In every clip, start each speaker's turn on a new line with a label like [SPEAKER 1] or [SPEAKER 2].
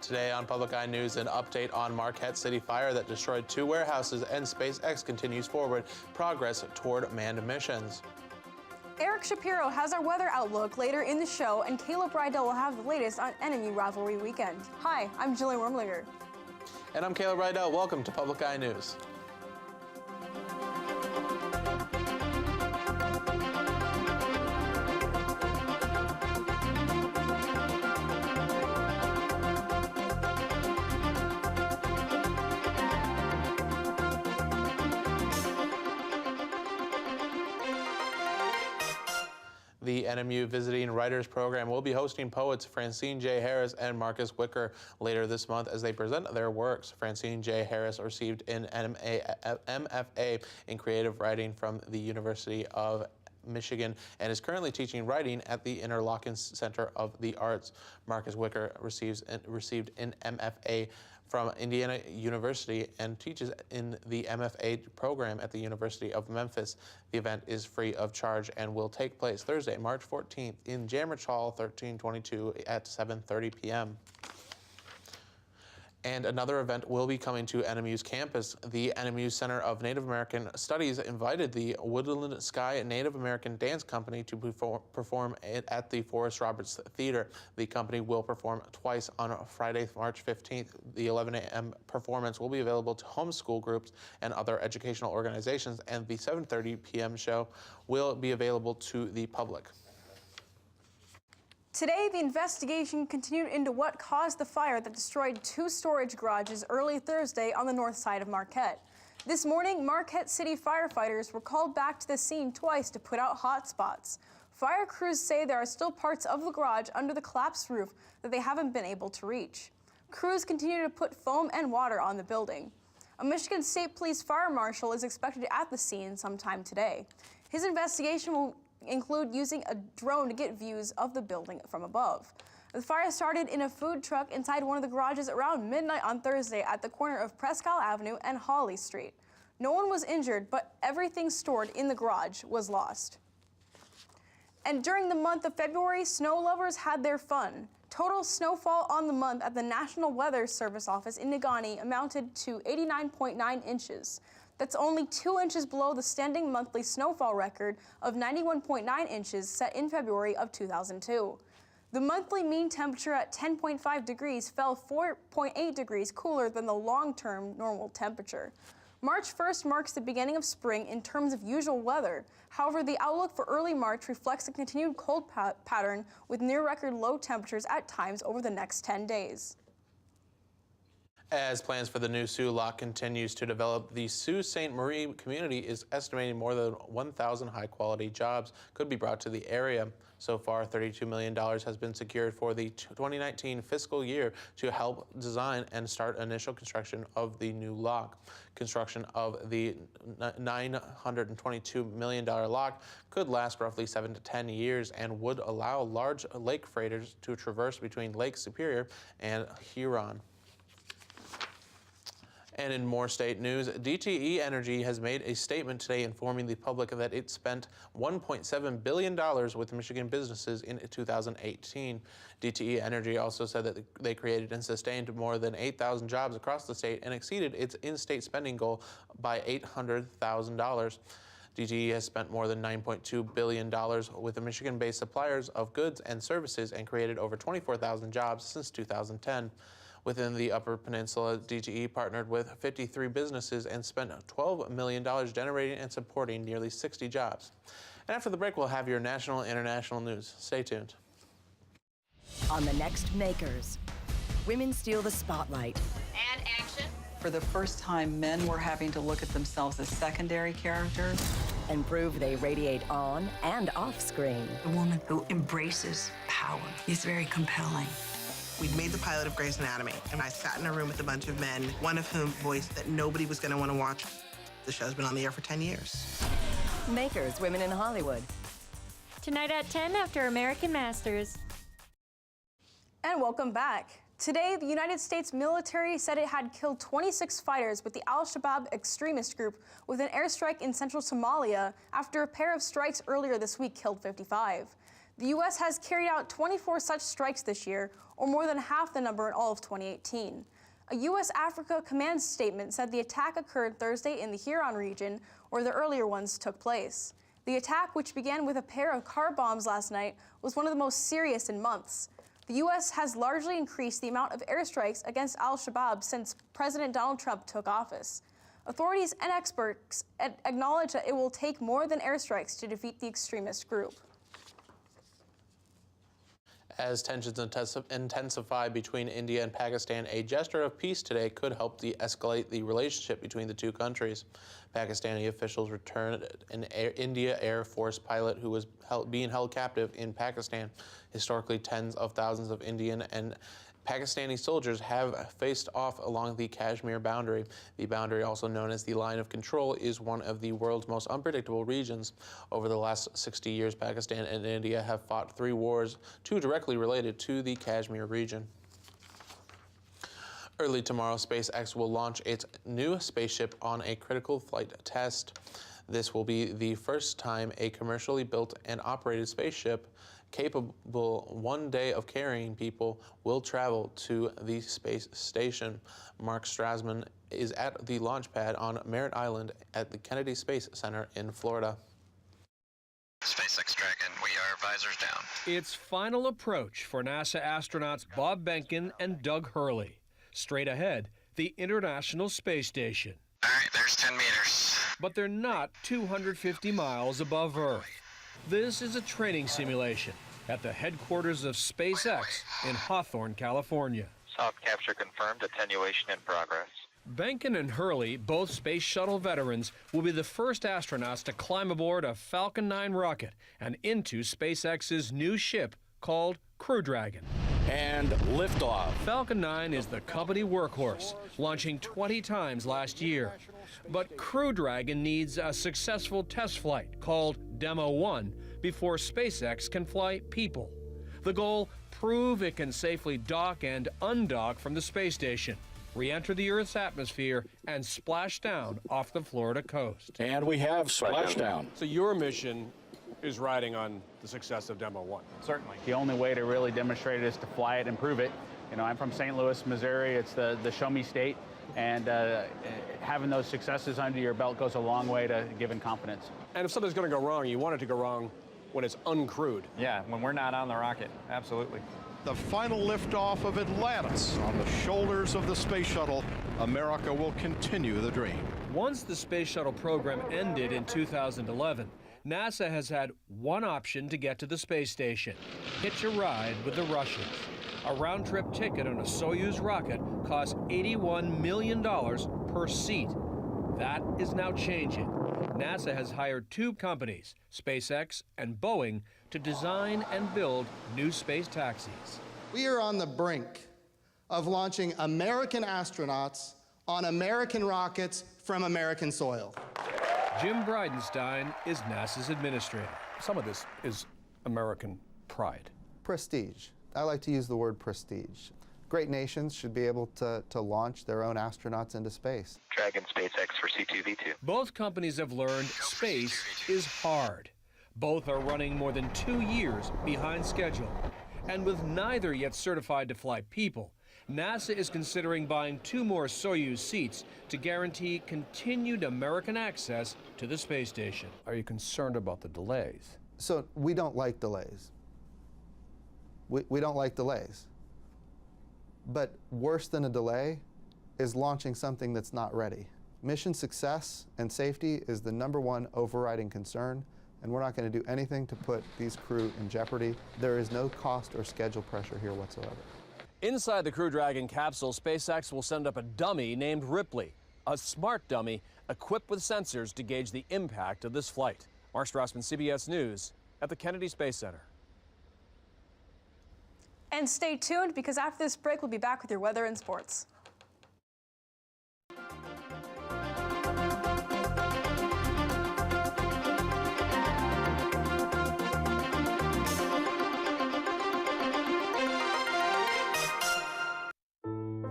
[SPEAKER 1] Today on Public Eye News, an update on Marquette City fire that destroyed 2 warehouses, and SpaceX continues forward progress toward manned missions.
[SPEAKER 2] Eric Shapiro has our weather outlook later in the show, and Caleb Rydell will have the latest on enemy rivalry weekend. Hi, I'm Jillian Wormlinger.
[SPEAKER 1] And I'm Caleb Rydell. Welcome to Public Eye News. The NMU Visiting Writers Program will be hosting poets Francine J. Harris and Marcus Wicker later this month as they present their works. Francine J. Harris received an MFA in creative writing from the University of Michigan and is currently teaching writing at the Interlochen Center of the Arts. Marcus Wicker received an MFA from Indiana University and teaches in the MFA program at the University of Memphis. The event is free of charge and will take place Thursday, March 14th in Jamrich Hall 1322 at 7:30 p.m. And another event will be coming to NMU's campus. The NMU Center of Native American Studies invited the Woodland Sky Native American Dance Company to perform at the Forrest Roberts Theater. The company will perform twice on Friday, March 15th. The 11 a.m. performance will be available to homeschool groups and other educational organizations, and the 7:30 p.m. show will be available to the public.
[SPEAKER 2] Today, the investigation continued into what caused the fire that destroyed 2 storage garages early Thursday on the north side of Marquette. This morning, Marquette City firefighters were called back to the scene twice to put out hot spots. Fire crews say there are still parts of the garage under the collapsed roof that they haven't been able to reach. Crews continue to put foam and water on the building. A Michigan State Police fire marshal is expected at the scene sometime today. His investigation will include using a drone to get views of the building from above. The fire started in a food truck inside one of the garages around midnight on Thursday at the corner of Prescott Avenue and Hawley Street. No one was injured, but everything stored in the garage was lost. And during the month of February, snow lovers had their fun. Total snowfall on the month at the National Weather Service office in Negaunee amounted to 89.9 inches. That's only 2 inches below the standing monthly snowfall record of 91.9 inches set in February of 2002. The monthly mean temperature at 10.5 degrees fell 4.8 degrees cooler than the long-term normal temperature. March 1st marks the beginning of spring in terms of usual weather. However, the outlook for early March reflects a continued cold pattern with near-record low temperatures at times over the next 10 days.
[SPEAKER 1] As plans for the new Soo Lock continues to develop, the Sault Ste. Marie community is estimating more than 1,000 high-quality jobs could be brought to the area. So far, $32 million has been secured for the 2019 fiscal year to help design and start initial construction of the new lock. Construction of the $922 million lock could last roughly 7 to 10 years and would allow large lake freighters to traverse between Lake Superior and Huron. And in more state news, DTE Energy has made a statement today informing the public that it spent $1.7 billion with Michigan businesses in 2018. DTE Energy also said that they created and sustained more than 8,000 jobs across the state and exceeded its in-state spending goal by $800,000. DTE has spent more than $9.2 billion with the Michigan-based suppliers of goods and services and created over 24,000 jobs since 2010. Within the Upper Peninsula, DTE partnered with 53 businesses and spent $12 million generating and supporting nearly 60 jobs. And after the break, we'll have your national and international news. Stay tuned.
[SPEAKER 3] On the next Makers, women steal the spotlight.
[SPEAKER 4] And action.
[SPEAKER 5] For the first time, men were having to look at themselves as secondary characters.
[SPEAKER 3] And prove they radiate on and off screen.
[SPEAKER 6] A woman who embraces power is very compelling.
[SPEAKER 7] We'd made the pilot of Grey's Anatomy, and I sat in a room with a bunch of men, one of whom voiced that nobody was going to want to watch. The show's been on the air for 10 years.
[SPEAKER 3] Makers, Women in Hollywood.
[SPEAKER 8] Tonight at 10 after American Masters.
[SPEAKER 2] And welcome back. Today, the United States military said it had killed 26 fighters with the Al-Shabaab extremist group with an airstrike in central Somalia after a pair of strikes earlier this week killed 55. The U.S. has carried out 24 such strikes this year, or more than half the number in all of 2018. A U.S. Africa Command statement said the attack occurred Thursday in the Huron region, where the earlier ones took place. The attack, which began with a pair of car bombs last night, was one of the most serious in months. The U.S. has largely increased the amount of airstrikes against al-Shabaab since President Donald Trump took office. Authorities and experts acknowledge that it will take more than airstrikes to defeat the extremist group.
[SPEAKER 1] As tensions intensify between India and Pakistan, a gesture of peace today could help de-escalate the relationship between the two countries. Pakistani officials returned an India Air Force pilot who was being held captive in Pakistan. Historically, tens of thousands of Indian and Pakistani soldiers have faced off along the Kashmir boundary. The boundary, also known as the Line of Control, is one of the world's most unpredictable regions. Over the last 60 years, Pakistan and India have fought 3 wars, 2 directly related to the Kashmir region. Early tomorrow, SpaceX will launch its new spaceship on a critical flight test. This will be the first time a commercially built and operated spaceship capable one day of carrying people will travel to the space station. Mark Strassman is at the launch pad on Merritt Island at the Kennedy Space Center in Florida.
[SPEAKER 4] SpaceX Dragon, we are visors down.
[SPEAKER 9] Its final approach for NASA astronauts Bob Behnken and Doug Hurley. Straight ahead, the International Space Station.
[SPEAKER 4] All right, there's 10 meters.
[SPEAKER 9] But they're not 250 miles above Earth. This is a training simulation at the headquarters of SpaceX in Hawthorne, California.
[SPEAKER 4] Soft capture confirmed, attenuation in progress.
[SPEAKER 9] Behnken and Hurley, both space shuttle veterans, will be the first astronauts to climb aboard a Falcon 9 rocket and into SpaceX's new ship called Crew Dragon.
[SPEAKER 10] And liftoff.
[SPEAKER 9] Falcon 9 is the company workhorse, launching 20 times last year. But Crew Dragon needs a successful test flight called Demo 1 before SpaceX can fly people. The goal, prove it can safely dock and undock from the space station, re-enter the Earth's atmosphere, and splash down off the Florida coast.
[SPEAKER 10] And we have splashdown.
[SPEAKER 11] So your mission is riding on the success of Demo 1.
[SPEAKER 12] Certainly. The only way to really demonstrate it is to fly it and prove it. You know, I'm from St. Louis, Missouri. It's the show me state. And having those successes under your belt goes a long way to giving confidence.
[SPEAKER 11] And if something's going to go wrong, you want it to go wrong when it's uncrewed.
[SPEAKER 12] Yeah, when we're not on the rocket. Absolutely.
[SPEAKER 13] The final liftoff of Atlantis on the shoulders of the space shuttle. America will continue the dream.
[SPEAKER 9] Once the space shuttle program ended in 2011, NASA has had one option to get to the space station: hitch a ride with the Russians. A round-trip ticket on a Soyuz rocket costs $81 million per seat. That is now changing. NASA has hired 2 companies, SpaceX and Boeing, to design and build new space taxis.
[SPEAKER 14] We are on the brink of launching American astronauts on American rockets from American soil.
[SPEAKER 9] Jim Bridenstine is NASA's administrator.
[SPEAKER 11] Some of this is American pride.
[SPEAKER 15] Prestige. I like to use the word prestige. Great nations should be able to launch their own astronauts into space.
[SPEAKER 4] Dragon SpaceX for C2V2.
[SPEAKER 9] Both companies have learned space is hard. Both are running more than 2 years behind schedule. And with neither yet certified to fly people, NASA is considering buying 2 more Soyuz seats to guarantee continued American access to the space station.
[SPEAKER 11] Are you concerned about the delays?
[SPEAKER 15] So we don't like delays. We don't like delays. But worse than a delay is launching something that's not ready. Mission success and safety is the #1 overriding concern, and we're not going to do anything to put these crew in jeopardy. There is no cost or schedule pressure here whatsoever.
[SPEAKER 11] Inside the Crew Dragon capsule, SpaceX will send up a dummy named Ripley, a smart dummy equipped with sensors to gauge the impact of this flight. Mark Strassman, CBS News, at the Kennedy Space Center.
[SPEAKER 2] And stay tuned, because after this break, we'll be back with your weather and sports.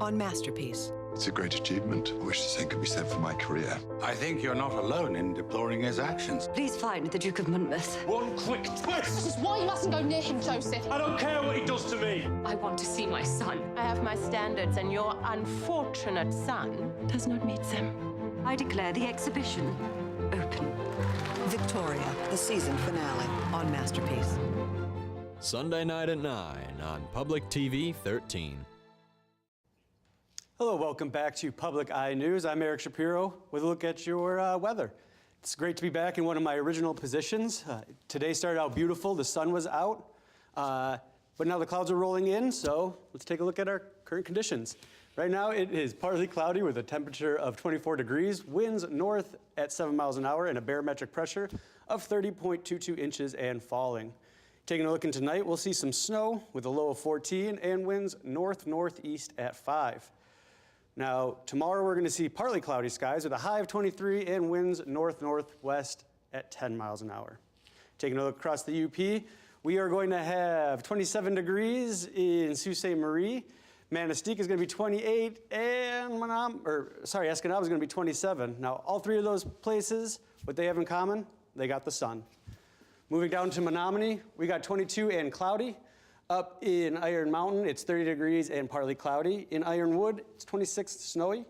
[SPEAKER 3] on Masterpiece.
[SPEAKER 16] It's a great achievement. I wish the same could be said for my career.
[SPEAKER 17] I think you're not alone in deploring his actions.
[SPEAKER 6] Please find the Duke of Monmouth.
[SPEAKER 17] One quick twist!
[SPEAKER 18] This is why you mustn't go near him, Joseph.
[SPEAKER 17] I don't care what he does to me.
[SPEAKER 18] I want to see my son.
[SPEAKER 19] I have my standards, and your unfortunate son
[SPEAKER 6] Does not meet them. I declare the exhibition open.
[SPEAKER 3] Victoria, the season finale on Masterpiece.
[SPEAKER 20] Sunday night at 9 on Public TV 13.
[SPEAKER 21] Hello, welcome back to Public Eye News. I'm Eric Shapiro with a look at your weather. It's great to be back in one of my original positions. Today started out beautiful, the sun was out, but now the clouds are rolling in, so let's take a look at our current conditions. Right now it is partly cloudy with a temperature of 24 degrees, winds north at 7 miles an hour, and a barometric pressure of 30.22 inches and falling. Taking a look into tonight, we'll see some snow with a low of 14 and winds north-northeast at 5. Now, tomorrow we're going to see partly cloudy skies with a high of 23 and winds north-northwest at 10 miles an hour. Taking a look across the UP, we are going to have 27 degrees in Sault Ste. Marie. Manistee is going to be 28, and Escanaba is going to be 27. Now, all three of those places, what they have in common, they got the sun. Moving down to Menominee, we got 22 and cloudy. Up in Iron Mountain, it's 30 degrees and partly cloudy. In Ironwood, it's 26 snowy.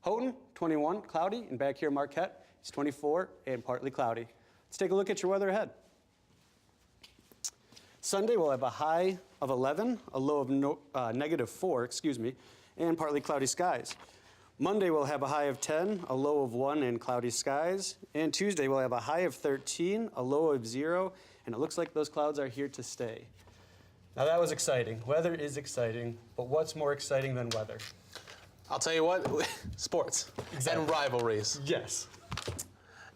[SPEAKER 21] Houghton, 21 cloudy. And back here, Marquette, it's 24 and partly cloudy. Let's take a look at your weather ahead. Sunday, we'll have a high of 11, a low of negative 4, and partly cloudy skies. Monday, we'll have a high of 10, a low of 1, and cloudy skies. And Tuesday, we'll have a high of 13, a low of 0, and it looks like those clouds are here to stay. Now that was exciting. Weather is exciting, but what's more exciting than weather?
[SPEAKER 1] I'll tell you what, sports and rivalries.
[SPEAKER 21] Yes.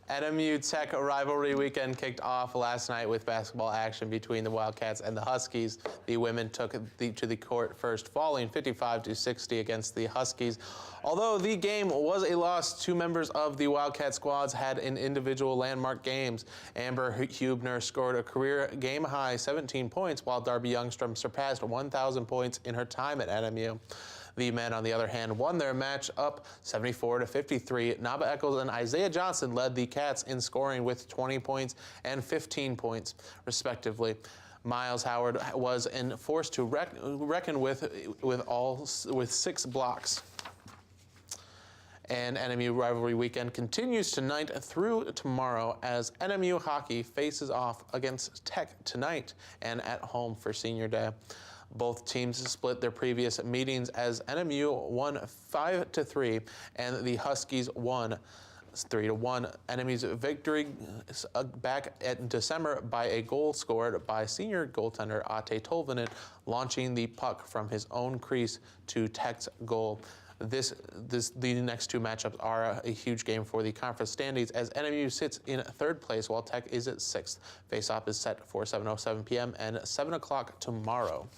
[SPEAKER 1] NMU Tech rivalry weekend kicked off last night with basketball action between the Wildcats and the Huskies. The women took to the court first, falling 55-60 against the Huskies. Although the game was a loss, two members of the Wildcat squads had in individual landmark games. Amber Hubner scored a career game-high 17 points, while Darby Youngstrom surpassed 1,000 points in her time at NMU. The men, on the other hand, won their match up 74-53. Naba Eccles and Isaiah Johnson led the Cats in scoring with 20 points and 15 points, respectively. Miles Howard was forced to reckon with 6 blocks. And NMU rivalry weekend continues tonight through tomorrow as NMU hockey faces off against Tech tonight and at home for Senior Day. Both teams split their previous meetings as NMU won 5-3 and the Huskies won 3-1. NMU's victory back in December by a goal scored by senior goaltender Ate Tolvanen, launching the puck from his own crease to Tech's goal. The next two matchups are a huge game for the conference standings as NMU sits in third place while Tech is at 6th. Face-off is set for 7:07 p.m. and 7 o'clock tomorrow.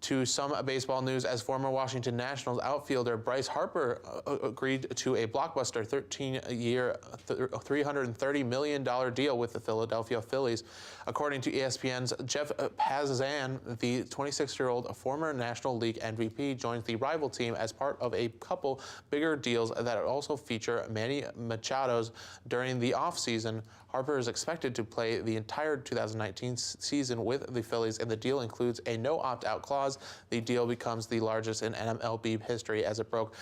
[SPEAKER 1] To some baseball news, as former Washington Nationals outfielder Bryce Harper agreed to a blockbuster 13-year, $330 million deal with the Philadelphia Phillies. According to ESPN's Jeff Passan, the 26-year-old former National League MVP joins the rival team as part of a couple bigger deals that also feature Manny Machado's during the offseason. Harper is expected to play the entire 2019 season with the Phillies, and the deal includes a no opt-out clause. The deal becomes the largest in MLB history as it broke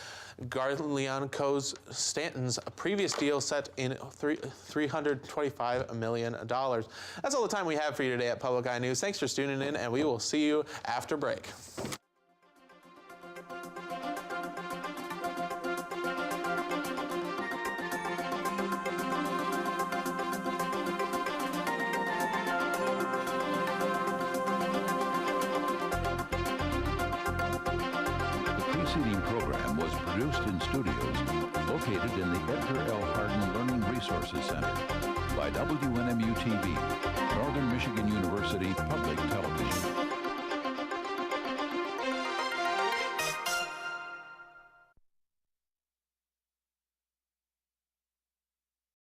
[SPEAKER 1] Garliano Stanton's previous deal set in $325 million. That's all the time we have for you today at Public Eye News. Thanks for tuning in, and we will see you after break.
[SPEAKER 22] Produced in studios located in the Edgar L. Hardin Learning Resources Center by WNMU-TV, Northern Michigan University Public